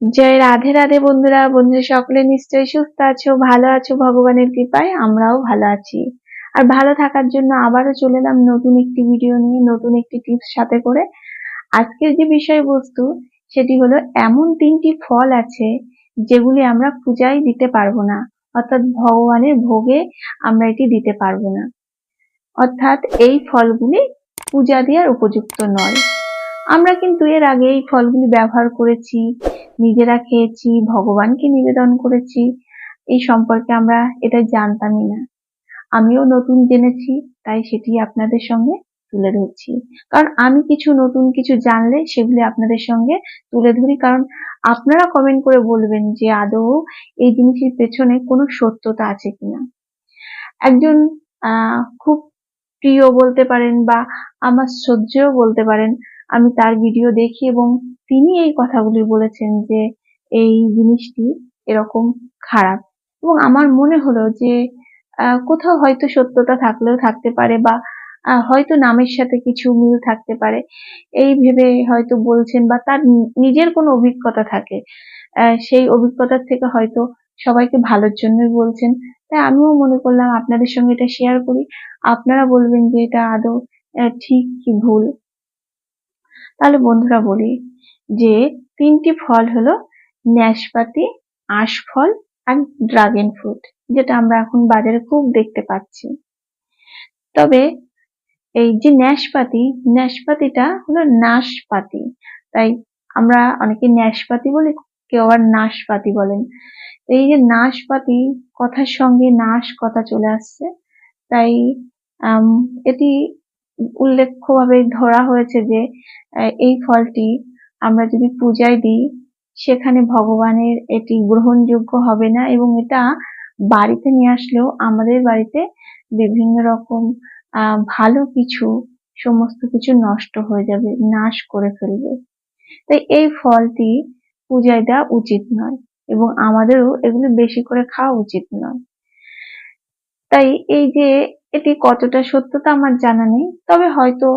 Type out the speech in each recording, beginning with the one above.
জয় রাধে রাধে বন্ধুরা। সকলে নিশ্চয়ই সুস্থ আছো, ভালো আছো ভগবানের কৃপায়। আমরাও ভালো আছি। আর ভালো থাকার জন্য আবারও চলে এলাম নতুন একটি ভিডিও নিয়ে, নতুন একটি টিপস সাথে করে। আজকের যে বিষয়বস্তু সেটি হলো এমন 3টি ফল আছে যেগুলি আমরা পূজায় দিতে পারবো না, অর্থাৎ ভগবানের ভোগে আমরা এটি দিতে পারবো না, অর্থাৎ এই ফলগুলি পূজা দেওয়ার উপযুক্ত নয়। আমরা কিন্তু এর আগে এই ফলগুলি ব্যবহার করেছি, নিজেরা খেয়েছি, ভগবানকে নিবেদন করেছি। এই সম্পর্কে আমরা এটা জানতামই না। আমিও নতুন জেনেছি, তাই সেটি আপনাদের সঙ্গে তুলে ধরছি। কারণ আমি নতুন কিছু জানলে সেগুলি আপনাদের সঙ্গে তুলে ধরি, কারণ আপনারা কমেন্ট করে বলবেন যে আদৌ এই জিনিসের পেছনে কোনো সত্যতা আছে কিনা। একজন খুব প্রিয় বলতে পারেন বা আমার শ্রদ্ধেয় বলতে পারেন, আমি তার ভিডিও দেখি এবং তিনি এই কথাগুলি বলেছেন যে এই জিনিসটি এরকম খারাপ, এবং আমার মনে হলো যে কোথাও হয়তো সত্যতা থাকলেও থাকতে পারে, বা হয়তো নামের সাথে কিছু মিল থাকতে পারে, এই ভেবে হয়তো বলছেন, বা তার নিজের কোনো অভিজ্ঞতা থাকে, সেই অভিজ্ঞতার থেকে হয়তো সবাইকে ভালোর জন্যই বলছেন। তাই আমিও মনে করলাম আপনাদের সঙ্গে এটা শেয়ার করি। আপনারা বলবেন যে এটা আদৌ ঠিক কি ভুল। তাহলে বন্ধুরা বলি যে 3টি ফল হলো ন্যাশপাতি, আশফল আর ড্রাগন ফ্রুট, যেটা আমরা এখন বাজারে খুব দেখতে পাচ্ছি। তবে এই যে ন্যাশপাতিটা হলো নাশপাতি, তাই আমরা অনেকে ন্যাশপাতি বলি, কেউ আবার নাশপাতি বলেন। এই যে নাশপাতি কথার সঙ্গে নাশ কথা চলে আসছে, তাই এটি উল্লেখ্যভাবে ধরা হয়েছে যে এই ফলটি আমরা যদি পূজায় দিই সেখানে ভগবানের এটি গ্রহণযোগ্য হবে না, এবং এটা বাড়িতে নিয়ে আসলেও আমাদের বাড়িতে বিভিন্ন রকম ভালো কিছু, সমস্ত কিছু নষ্ট হয়ে যাবে, নাশ করে ফেলবে। তাই এই ফলটি পূজায় দেওয়া উচিত নয়, এবং আমাদেরও এগুলো বেশি করে খাওয়া উচিত নয়। তাই এই যে এটি কতটা সত্যতা আমার জানা নেই, তবে হয়তো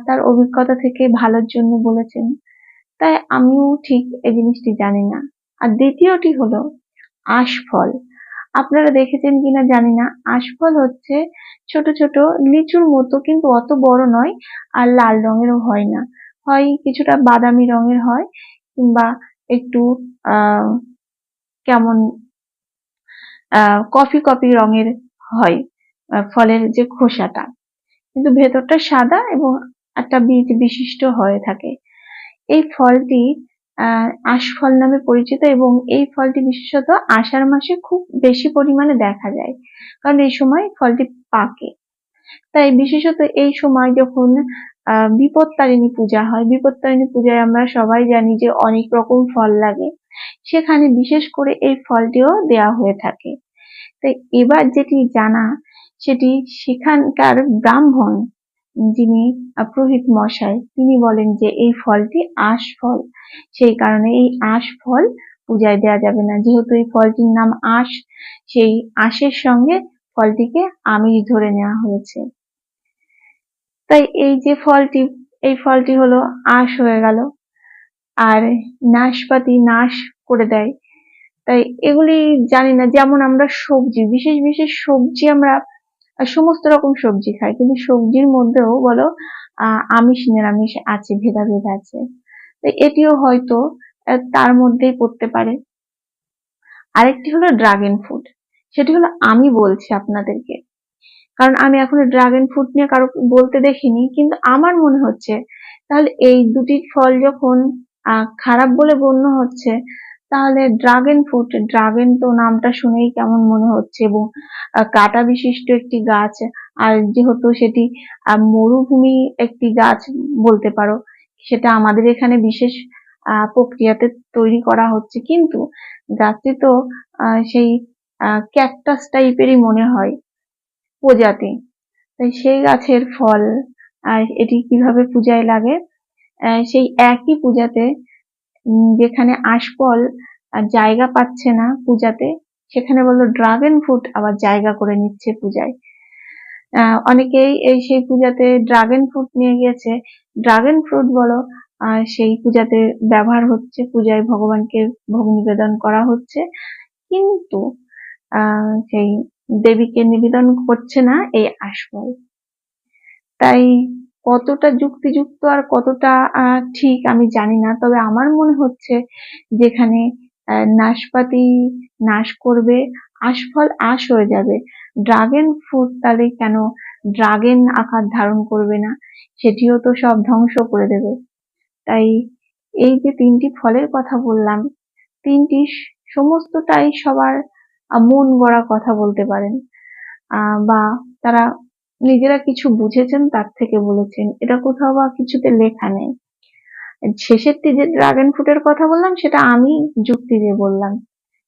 তার অভিজ্ঞতা থেকে ভালোর জন্য বলেছেন, তাই আমিও ঠিক এই জিনিসটি জানি না। আর দ্বিতীয়টি হলো আশফল। আপনারা দেখেছেন কিনা জানি না, আশফল হচ্ছে ছোট ছোট লিচুর মতো, কিন্তু অত বড় নয়, আর লাল রঙেরও হয় না, হয় কিছুটা বাদামি রঙের হয়, কিংবা একটু কেমন কফি কফি রঙের হয় ফলের যে খোসাটা, কিন্তু ভেতরটা সাদা এবং একটা বীজ বিশিষ্ট হয়ে থাকে। এই ফলটি আশফল নামে পরিচিত, এবং এই ফলটি বিশেষত আষাঢ় মাসে খুব বেশি পরিমাণে দেখা যায়, কারণ এই সময় ফলটি পাকে। তাই বিশেষত এই সময় যখন বিপত্তারিণী পূজা হয়, বিপত্তারিণী পূজায় আমরা সবাই জানি যে অনেক রকম ফল লাগে, সেখানে বিশেষ করে এই ফলটিও দেওয়া হয়ে থাকে। তাই এবার যেটি জানা সেটি সেখানকার ব্রাহ্মণ, যিনি পুরোহিত মশাই, তিনি বলেন যে এই ফলটি আশফল, সেই কারণে এই আশফল পূজায় দেওয়া যাবে না। যেহেতু এই ফলটির নাম আশ, সেই আশের সঙ্গে ফলটিকে আমিষ ধরে নেওয়া হয়েছে। তাই এই যে ফলটি, এই ফলটি হলো আশ হয়ে গেল, আর নাশপাতি নাশ করে দেয়। তাই এগুলি জানি না। যেমন আমরা সবজি, বিশেষ বিশেষ সবজি, আমরা সমস্ত রকম সবজি খাই, কিন্তু সবজির মধ্যেও বলো আমিষ নিরামিষ আছে, ভেদাভেদ আছে। এটিও হয়তো তার মধ্যেই পড়তে পারে। আরেকটি হলো ড্রাগন ফ্রুট। সেটি হলো আমি বলছি আপনাদেরকে, কারণ আমি এখনো ড্রাগন ফ্রুট নিয়ে কারো বলতে দেখিনি, কিন্তু আমার মনে হচ্ছে তাহলে এই দুটি ফল যখন খারাপ বলে গণ্য হচ্ছে, তাহলে ড্রাগন ফ্রুট, ড্রাগন তো নামটা শুনেই কেমন মনে হচ্ছে, এবং কাঁটা বিশিষ্ট একটি গাছ, আর যেহেতু সেটি মরুভূমি একটি গাছ বলতে পারো, সেটা আমাদের এখানে বিশেষ প্রক্রিয়াতে তৈরি করা হচ্ছে, কিন্তু গাছটি তো সেই ক্যাকটাস টাইপেরই মনে হয় প্রজাতি। তাই সেই গাছের ফল আর এটি কিভাবে পূজায় লাগে, সেই একই পূজাতে যেখানে আশফল জায়গা পাচ্ছে না পূজাতে, সেখানে বললো ড্রাগন ফ্রুট আবার জায়গা করে নিচ্ছে পূজায়। অনেকেই এই সেই পূজাতে ড্রাগন ফ্রুট নিয়ে গিয়েছে। ড্রাগন ফ্রুট বলো সেই পূজাতে ব্যবহার হচ্ছে, পূজায় ভগবানকে ভোগ নিবেদন করা হচ্ছে, কিন্তু সেই দেবীকে নিবেদন করছে না এই আশফল। তাই কতটা যুক্তিযুক্ত আর কতটা ঠিক আমি জানি না, তবে আমার মনে হচ্ছে যেখানে নাশপাতি নাশ করবে, আশফল আশ হয়ে যাবে, ড্রাগন ফ্রুট তাহলে কেন ড্রাগন আকার ধারণ করবে না, সেটিও তো সব ধ্বংস করে দেবে। তাই এই যে 3টি ফলের কথা বললাম, 3টি সমস্তটাই সবার মন গড়া কথা বলতে পারেন, বা তারা নিজেরা কিছু বুঝেছেন তার থেকে বলেছেন, এটা কোথাও বা কিছুতে লেখা নেই। শেষেরটি যে ড্রাগন ফ্রুটের কথা বললাম সেটা আমি যুক্তি দিয়ে বললাম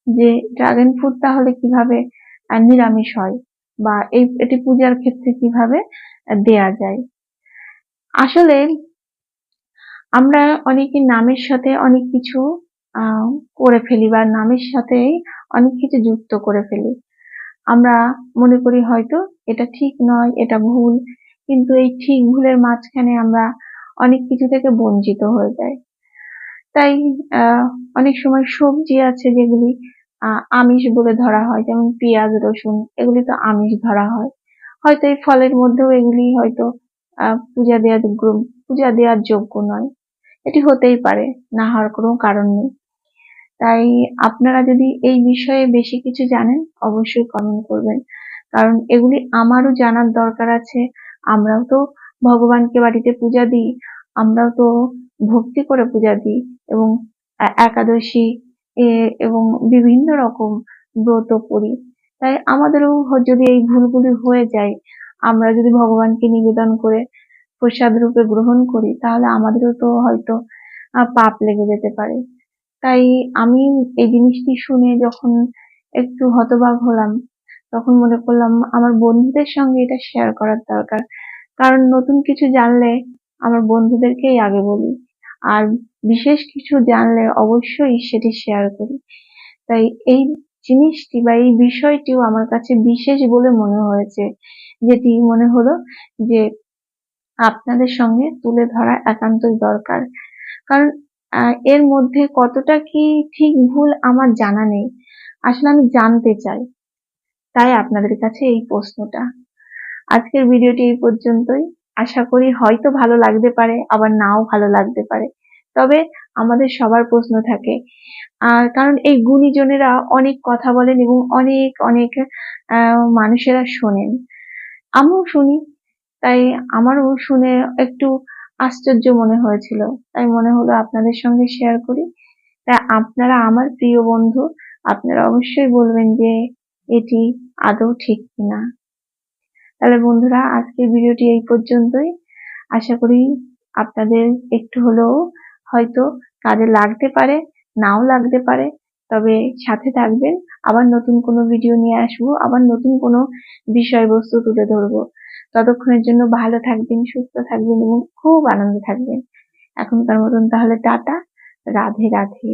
যে ড্রাগন ফ্রুট তাহলে কিভাবে নিরামিষ হয়, বা এটি পূজার ক্ষেত্রে কিভাবে দেয়া যায়। আসলে আমরা অনেকে নামের সাথে অনেক কিছু করে ফেলি, বা নামের সাথে অনেক কিছু যুক্ত করে ফেলি। আমরা মনে করি হয়তো এটা ঠিক নয়, এটা ভুল, কিন্তু এই ঠিক ভুলের মাঝখানে আমরা অনেক কিছু থেকে বঞ্চিত হয়ে যাই। তাই অনেক সময় সবজি আছে যেগুলি আমিষ বলে ধরা হয়, যেমন পেঁয়াজ রসুন, এগুলি তো আমিষ ধরা হয়, হয়তো এই ফলের মধ্যেও এগুলি হয়তো পূজা দেওয়ার যোগ্য নয়, এটি হতেই পারে, না হওয়ার কোনো কারণ নেই। তাই আপনারা যদি এই বিষয়ে বেশি কিছু জানেন অবশ্যই কমেন্ট করবেন, কারণ এগুলি আমারও জানার দরকার আছে। আমরাও তো ভগবানকে বাড়িতে পূজা দিই, আমরাও তো ভক্তি করে পূজা দিই, এবং একাদশী এবং বিভিন্ন রকম ব্রত করি। তাই আমাদেরও যদি এই ভুলগুলি হয়ে যায়, আমরা যদি ভগবানকে নিবেদন করে প্রসাদ রূপে গ্রহণ করি, তাহলে আমাদেরও তো হয়তো পাপ লেগে যেতে পারে। তাই আমি এই জিনিসটি শুনে যখন একটু হতবাক হলাম, তখন মনে করলাম আমার বন্ধুদের সঙ্গে এটা শেয়ার করার দরকার, কারণ নতুন কিছু জানলে আমার বন্ধুদেরকেই আগে বলি, আর বিশেষ কিছু জানলে অবশ্যই সেটি শেয়ার করি। তাই এই জিনিসটি বা এই বিষয়টিও আমার কাছে বিশেষ বলে মনে হয়েছে, যেটি মনে হলো যে আপনাদের সঙ্গে তুলে ধরা একান্তই দরকার। কারণ এর মধ্যে কতটা কি ঠিক ভুল আমার জানা নেই, আসলে আমি জানতে চাই, তাই আপনাদের কাছে এই প্রশ্নটা। আজকের ভিডিওটি এই পর্যন্তই, আশা করি হয়তো ভালো লাগতে পারে, আবার নাও ভালো লাগতে পারে, তবে আমাদের সবার প্রশ্ন থাকে, কারণ এই গুণীজনেরা অনেক কথা বলেন এবং অনেক অনেক মানুষেরা শোনেন, আমিও শুনি, তাই আমারও শুনে একটু আশ্চর্য মনে হয়েছিল, তাই মনে হলো আপনাদের সঙ্গে শেয়ার করি। তাই আপনারা আমার প্রিয় বন্ধু, আপনারা অবশ্যই বলবেন যে এটি আদৌ ঠিক কিনা। তাহলে বন্ধুরা, আজকের ভিডিওটি এই পর্যন্তই, আশা করি আপনাদের একটু হলেও হয়তো কাজে লাগতে পারে, নাও লাগতে পারে, তবে সাথে থাকবেন, আবার নতুন কোনো ভিডিও নিয়ে আসবো, আবার নতুন কোনো বিষয়বস্তু তুলে ধরবো। ততক্ষণের জন্য ভালো থাকবেন, সুস্থ থাকবেন এবং খুব আনন্দে থাকবেন। এখনকার মতন তাহলে টাটা, রাধে রাধে।